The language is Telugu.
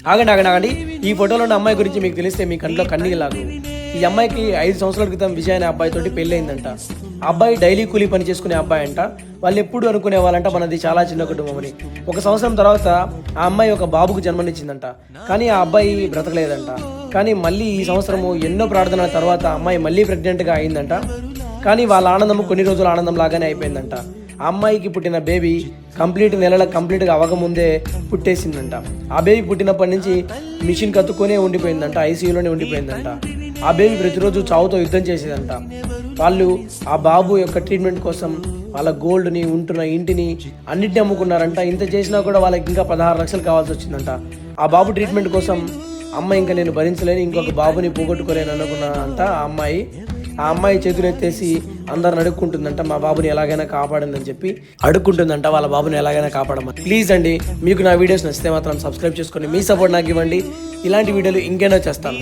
ఆగండి. ఈ ఫోటోలో ఉన్న అమ్మాయి గురించి మీకు తెలిస్తే మీ కంట్లో కన్నీళ్ళు లాగు. ఈ అమ్మాయికి 5 సంవత్సరాల క్రితం విజయ్ అనే అబ్బాయితోటి పెళ్ళయిందంట. అబ్బాయి డైలీ కూలీ పని చేసుకునే అబ్బాయి అంట. వాళ్ళు ఎప్పుడు అనుకునే వాళ్ళంట మనది చాలా చిన్న కుటుంబం అని. 1 సంవత్సరం తర్వాత ఆ అమ్మాయి ఒక బాబుకు జన్మనిచ్చిందంట. కానీ ఆ అబ్బాయి బ్రతకలేదంట. కానీ మళ్ళీ ఈ సంవత్సరము ఎన్నో ప్రార్థనల తర్వాత అమ్మాయి మళ్ళీ ప్రెగ్నెంట్గా అయిందంట. కానీ వాళ్ళ ఆనందము కొన్ని రోజుల ఆనందం లాగానే అయిపోయిందంట. ఆ అమ్మాయికి పుట్టిన బేబీ నెలల కంప్లీట్గా అవ్వకముందే పుట్టేసిందంట. ఆ బేబీ పుట్టినప్పటి నుంచి మిషన్ కత్తుకొనే ఉండిపోయిందంట, ఐసీయూలోనే ఉండిపోయిందంట. ఆ బేబీ ప్రతిరోజు చావుతో యుద్ధం చేసేదంట. వాళ్ళు ఆ బాబు యొక్క ట్రీట్మెంట్ కోసం వాళ్ళ గోల్డ్ని, ఉంటున్న ఇంటిని అన్నిటిని అమ్ముకున్నారంట. ఇంత చేసినా కూడా వాళ్ళకి ఇంకా 16 లక్షలు కావాల్సి వచ్చిందంట. ఆ బాబు ట్రీట్మెంట్ కోసం అమ్మ ఇంకా నేను భరించలేను, ఇంకొక బాబుని పోగొట్టుకోలేను అనుకున్నానంట. ఆ అమ్మాయి చేతులు ఎత్తేసి అందరిని అడుక్కుంటుందంట, మా బాబుని ఎలాగైనా కాపాడండి అని చెప్పి అడుక్కుంటుందంట, వాళ్ళ బాబుని ఎలాగైనా కాపాడమని. ప్లీజ్ అండి, మీకు నా వీడియోస్ నచ్చితే మాత్రం సబ్స్క్రైబ్ చేసుకొని మీ సపోర్ట్ నాకు ఇవ్వండి. ఇలాంటి వీడియోలు ఇంకేనో చేస్తాను.